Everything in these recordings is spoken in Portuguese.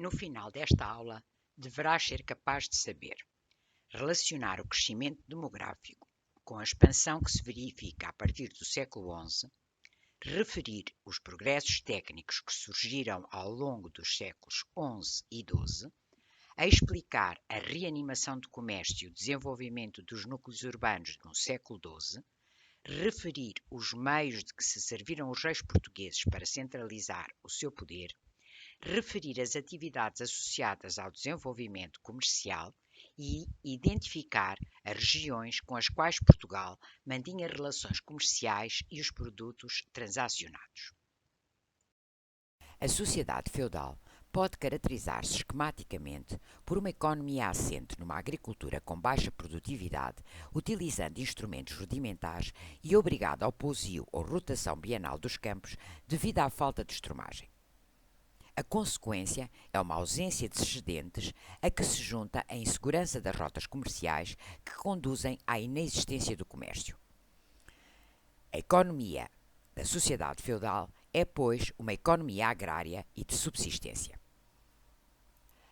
No final desta aula, deverás ser capaz de saber relacionar o crescimento demográfico com a expansão que se verifica a partir do século XI, referir os progressos técnicos que surgiram ao longo dos séculos XI e XII, a explicar a reanimação do comércio e o desenvolvimento dos núcleos urbanos no século XII, referir os meios de que se serviram os reis portugueses para centralizar o seu poder, referir as atividades associadas ao desenvolvimento comercial e identificar as regiões com as quais Portugal mantinha relações comerciais e os produtos transacionados. A sociedade feudal pode caracterizar-se esquematicamente por uma economia assente numa agricultura com baixa produtividade, utilizando instrumentos rudimentares e obrigada ao pousio ou rotação bienal dos campos devido à falta de estrumagem. A consequência é uma ausência de excedentes a que se junta a insegurança das rotas comerciais que conduzem à inexistência do comércio. A economia da sociedade feudal é, pois, uma economia agrária e de subsistência.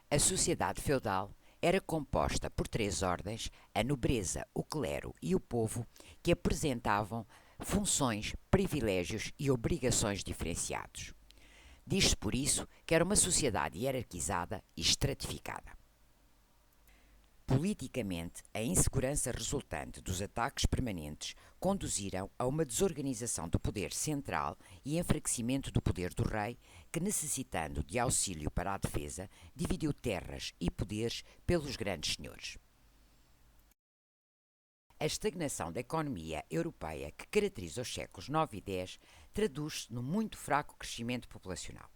A sociedade feudal era composta por três ordens, a nobreza, o clero e o povo, que apresentavam funções, privilégios e obrigações diferenciados. Diz-se por isso que era uma sociedade hierarquizada e estratificada. Politicamente, a insegurança resultante dos ataques permanentes conduziram a uma desorganização do poder central e enfraquecimento do poder do rei, que, necessitando de auxílio para a defesa, dividiu terras e poderes pelos grandes senhores. A estagnação da economia europeia que caracteriza os séculos IX e X traduz-se no muito fraco crescimento populacional.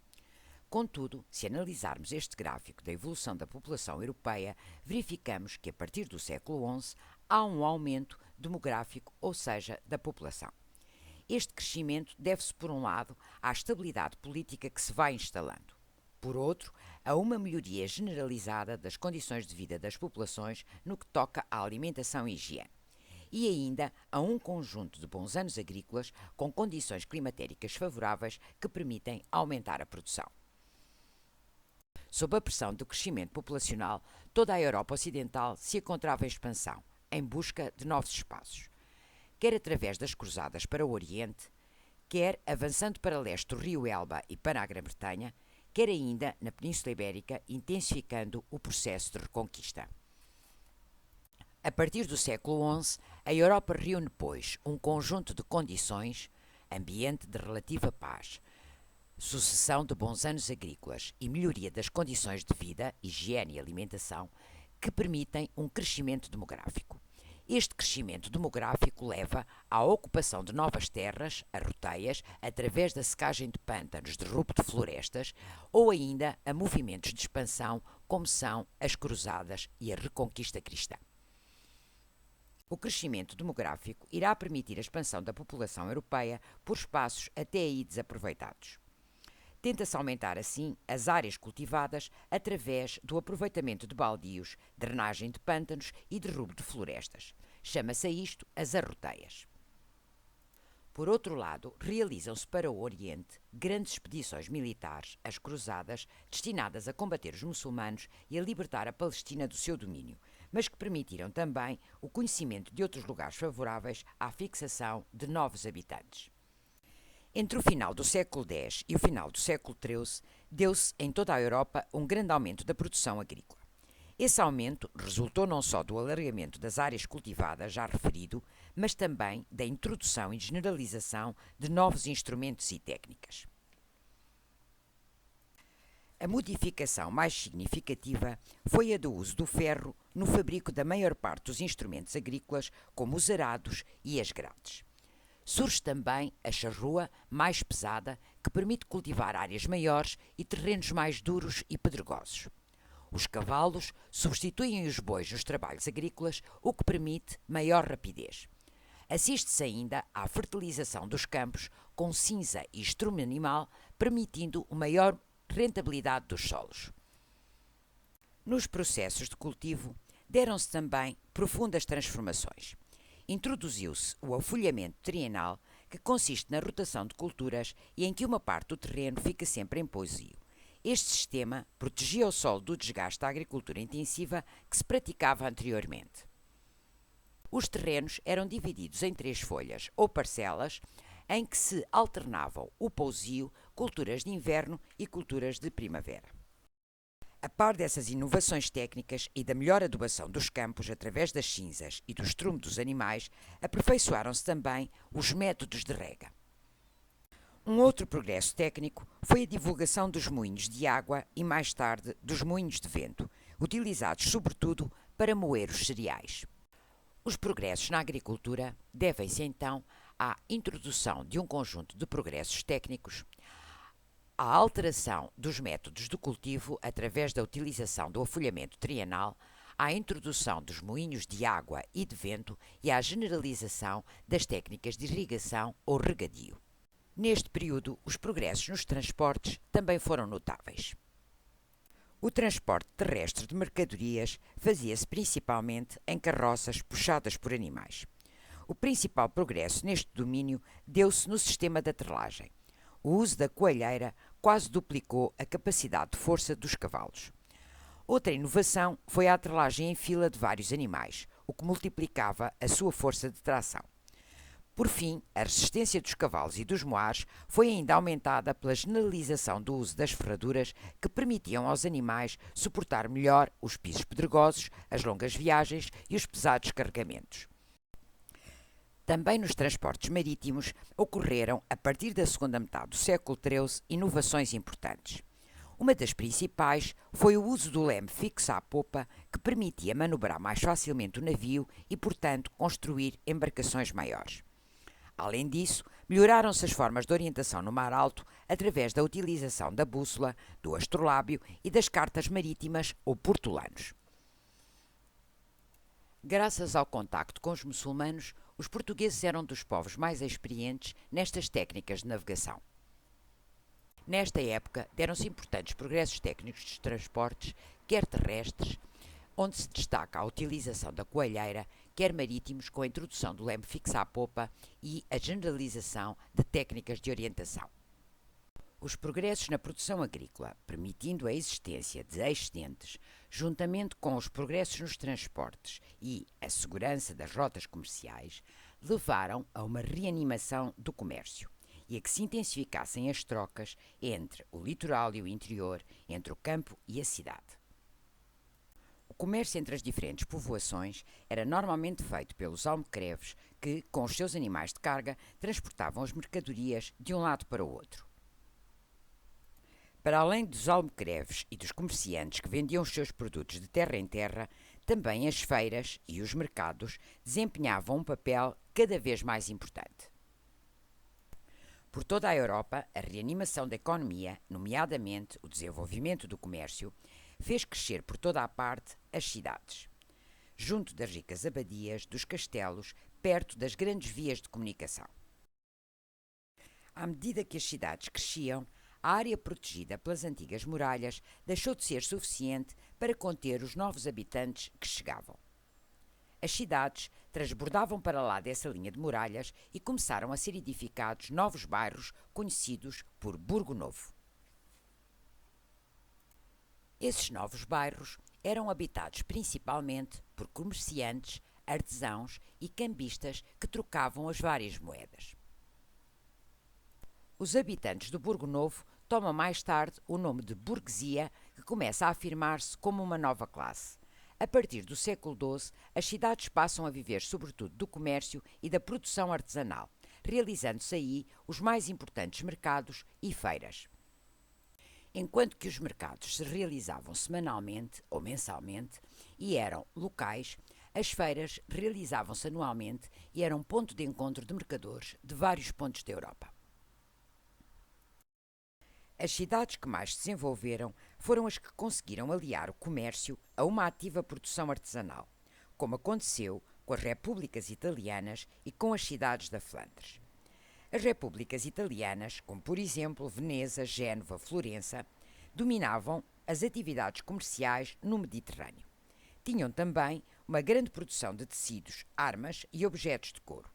Contudo, se analisarmos este gráfico da evolução da população europeia, verificamos que a partir do século XI há um aumento demográfico, ou seja, da população. Este crescimento deve-se, por um lado, à estabilidade política que se vai instalando. Por outro, a uma melhoria generalizada das condições de vida das populações no que toca à alimentação e higiene. E ainda a um conjunto de bons anos agrícolas com condições climatéricas favoráveis que permitem aumentar a produção. Sob a pressão do crescimento populacional, toda a Europa Ocidental se encontrava em expansão, em busca de novos espaços. Quer através das cruzadas para o Oriente, quer avançando para leste do rio Elba e para a Grã-Bretanha, quer ainda na Península Ibérica, intensificando o processo de reconquista. A partir do século XI, a Europa reúne, pois, um conjunto de condições, ambiente de relativa paz, sucessão de bons anos agrícolas e melhoria das condições de vida, higiene e alimentação, que permitem um crescimento demográfico. Este crescimento demográfico leva à ocupação de novas terras, arroteias, através da secagem de pântanos, derrubo de florestas, ou ainda a movimentos de expansão, como são as cruzadas e a reconquista cristã. O crescimento demográfico irá permitir a expansão da população europeia por espaços até aí desaproveitados. Tenta-se aumentar, assim, as áreas cultivadas através do aproveitamento de baldios, drenagem de pântanos e derrubo de florestas. Chama-se a isto as arroteias. Por outro lado, realizam-se para o Oriente grandes expedições militares, as cruzadas, destinadas a combater os muçulmanos e a libertar a Palestina do seu domínio, mas que permitiram também o conhecimento de outros lugares favoráveis à fixação de novos habitantes. Entre o final do século X e o final do século XIII, deu-se em toda a Europa um grande aumento da produção agrícola. Esse aumento resultou não só do alargamento das áreas cultivadas, já referido, mas também da introdução e generalização de novos instrumentos e técnicas. A modificação mais significativa foi a do uso do ferro no fabrico da maior parte dos instrumentos agrícolas, como os arados e as grades. Surge também a charrua, mais pesada, que permite cultivar áreas maiores e terrenos mais duros e pedregosos. Os cavalos substituem os bois nos trabalhos agrícolas, o que permite maior rapidez. Assiste-se ainda à fertilização dos campos com cinza e estrume animal, permitindo uma maior rentabilidade dos solos. Nos processos de cultivo, deram-se também profundas transformações. Introduziu-se o afolhamento trienal, que consiste na rotação de culturas e em que uma parte do terreno fica sempre em pousio. Este sistema protegia o solo do desgaste da agricultura intensiva que se praticava anteriormente. Os terrenos eram divididos em 3 folhas ou parcelas em que se alternavam o pousio, culturas de inverno e culturas de primavera. A par dessas inovações técnicas e da melhor adubação dos campos através das cinzas e do estrume dos animais, aperfeiçoaram-se também os métodos de rega. Um outro progresso técnico foi a divulgação dos moinhos de água e, mais tarde, dos moinhos de vento, utilizados sobretudo para moer os cereais. Os progressos na agricultura devem-se então à introdução de um conjunto de progressos técnicos, à alteração dos métodos de cultivo através da utilização do afolhamento trienal, à introdução dos moinhos de água e de vento e à generalização das técnicas de irrigação ou regadio. Neste período, os progressos nos transportes também foram notáveis. O transporte terrestre de mercadorias fazia-se principalmente em carroças puxadas por animais. O principal progresso neste domínio deu-se no sistema da atrelagem. O uso da coalheira quase duplicou a capacidade de força dos cavalos. Outra inovação foi a atrelagem em fila de vários animais, o que multiplicava a sua força de tração. Por fim, a resistência dos cavalos e dos moares foi ainda aumentada pela generalização do uso das ferraduras que permitiam aos animais suportar melhor os pisos pedregosos, as longas viagens e os pesados carregamentos. Também nos transportes marítimos ocorreram, a partir da segunda metade do século XIII, inovações importantes. Uma das principais foi o uso do leme fixo à popa, que permitia manobrar mais facilmente o navio e, portanto, construir embarcações maiores. Além disso, melhoraram-se as formas de orientação no mar alto através da utilização da bússola, do astrolábio e das cartas marítimas ou portolanos. Graças ao contacto com os muçulmanos, os portugueses eram dos povos mais experientes nestas técnicas de navegação. Nesta época, deram-se importantes progressos técnicos dos transportes, quer terrestres, onde se destaca a utilização da coalheira, quer marítimos, com a introdução do leme fixo à popa e a generalização de técnicas de orientação. Os progressos na produção agrícola, permitindo a existência de excedentes, juntamente com os progressos nos transportes e a segurança das rotas comerciais, levaram a uma reanimação do comércio e a que se intensificassem as trocas entre o litoral e o interior, entre o campo e a cidade. O comércio entre as diferentes povoações era normalmente feito pelos almocreves que, com os seus animais de carga, transportavam as mercadorias de um lado para o outro. Para além dos almocreves e dos comerciantes que vendiam os seus produtos de terra em terra, também as feiras e os mercados desempenhavam um papel cada vez mais importante. Por toda a Europa, a reanimação da economia, nomeadamente o desenvolvimento do comércio, fez crescer por toda a parte as cidades. Junto das ricas abadias, dos castelos, perto das grandes vias de comunicação. À medida que as cidades cresciam, a área protegida pelas antigas muralhas deixou de ser suficiente para conter os novos habitantes que chegavam. As cidades transbordavam para lá dessa linha de muralhas e começaram a ser edificados novos bairros conhecidos por Burgo Novo. Esses novos bairros eram habitados principalmente por comerciantes, artesãos e cambistas que trocavam as várias moedas. Os habitantes do Burgo Novo tomam mais tarde o nome de burguesia, que começa a afirmar-se como uma nova classe. A partir do século XII, as cidades passam a viver sobretudo do comércio e da produção artesanal, realizando-se aí os mais importantes mercados e feiras. Enquanto que os mercados se realizavam semanalmente ou mensalmente e eram locais, as feiras realizavam-se anualmente e eram ponto de encontro de mercadores de vários pontos da Europa. As cidades que mais se desenvolveram foram as que conseguiram aliar o comércio a uma ativa produção artesanal, como aconteceu com as repúblicas italianas e com as cidades da Flandres. As repúblicas italianas, como por exemplo Veneza, Génova, Florença, dominavam as atividades comerciais no Mediterrâneo. Tinham também uma grande produção de tecidos, armas e objetos de couro.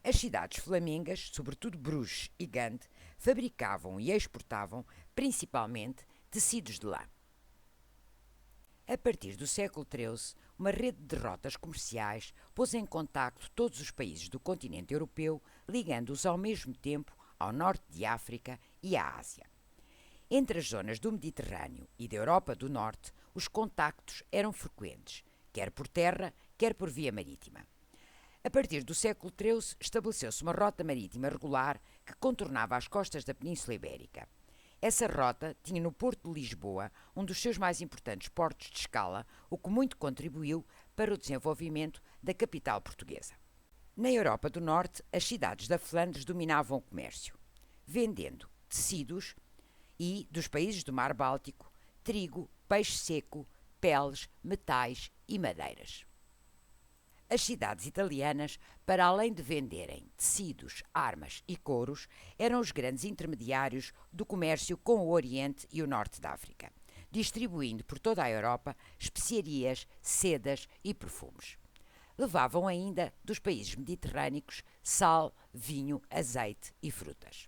As cidades flamengas, sobretudo Bruges e Gand, fabricavam e exportavam principalmente tecidos de lã. A partir do século XIII, uma rede de rotas comerciais pôs em contacto todos os países do continente europeu, ligando-os ao mesmo tempo ao norte de África e à Ásia. Entre as zonas do Mediterrâneo e da Europa do Norte, os contactos eram frequentes, quer por terra, quer por via marítima. A partir do século XIII, estabeleceu-se uma rota marítima regular que contornava as costas da Península Ibérica. Essa rota tinha no Porto de Lisboa um dos seus mais importantes portos de escala, o que muito contribuiu para o desenvolvimento da capital portuguesa. Na Europa do Norte, as cidades da Flandres dominavam o comércio, vendendo tecidos e, dos países do Mar Báltico, trigo, peixe seco, peles, metais e madeiras. As cidades italianas, para além de venderem tecidos, armas e couros, eram os grandes intermediários do comércio com o Oriente e o Norte da África, distribuindo por toda a Europa especiarias, sedas e perfumes. Levavam ainda dos países mediterrâneos sal, vinho, azeite e frutas.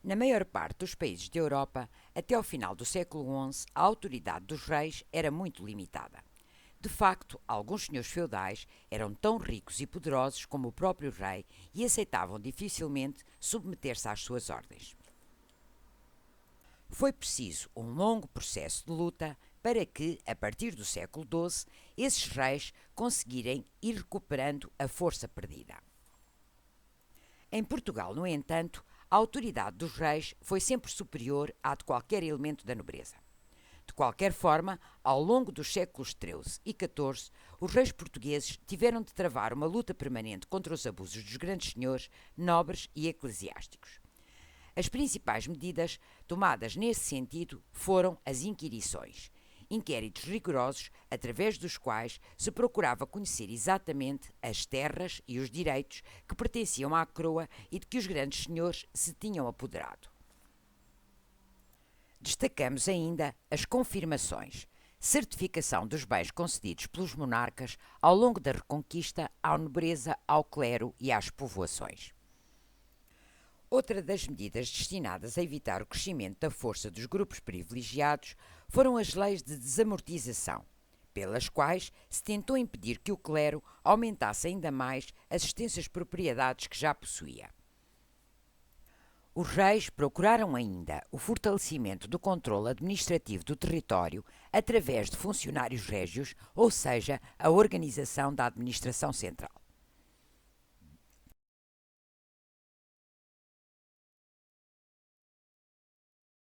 Na maior parte dos países da Europa, até ao final do século XI, a autoridade dos reis era muito limitada. De facto, alguns senhores feudais eram tão ricos e poderosos como o próprio rei e aceitavam dificilmente submeter-se às suas ordens. Foi preciso um longo processo de luta para que, a partir do século XII, esses reis conseguirem ir recuperando a força perdida. Em Portugal, no entanto, a autoridade dos reis foi sempre superior à de qualquer elemento da nobreza. De qualquer forma, ao longo dos séculos XIII e XIV, os reis portugueses tiveram de travar uma luta permanente contra os abusos dos grandes senhores, nobres e eclesiásticos. As principais medidas tomadas nesse sentido foram as inquirições, inquéritos rigorosos através dos quais se procurava conhecer exatamente as terras e os direitos que pertenciam à coroa e de que os grandes senhores se tinham apoderado. Destacamos ainda as confirmações, certificação dos bens concedidos pelos monarcas ao longo da Reconquista à nobreza, ao clero e às povoações. Outra das medidas destinadas a evitar o crescimento da força dos grupos privilegiados foram as leis de desamortização, pelas quais se tentou impedir que o clero aumentasse ainda mais as extensas propriedades que já possuía. Os reis procuraram ainda o fortalecimento do controle administrativo do território através de funcionários régios, ou seja, a organização da administração central.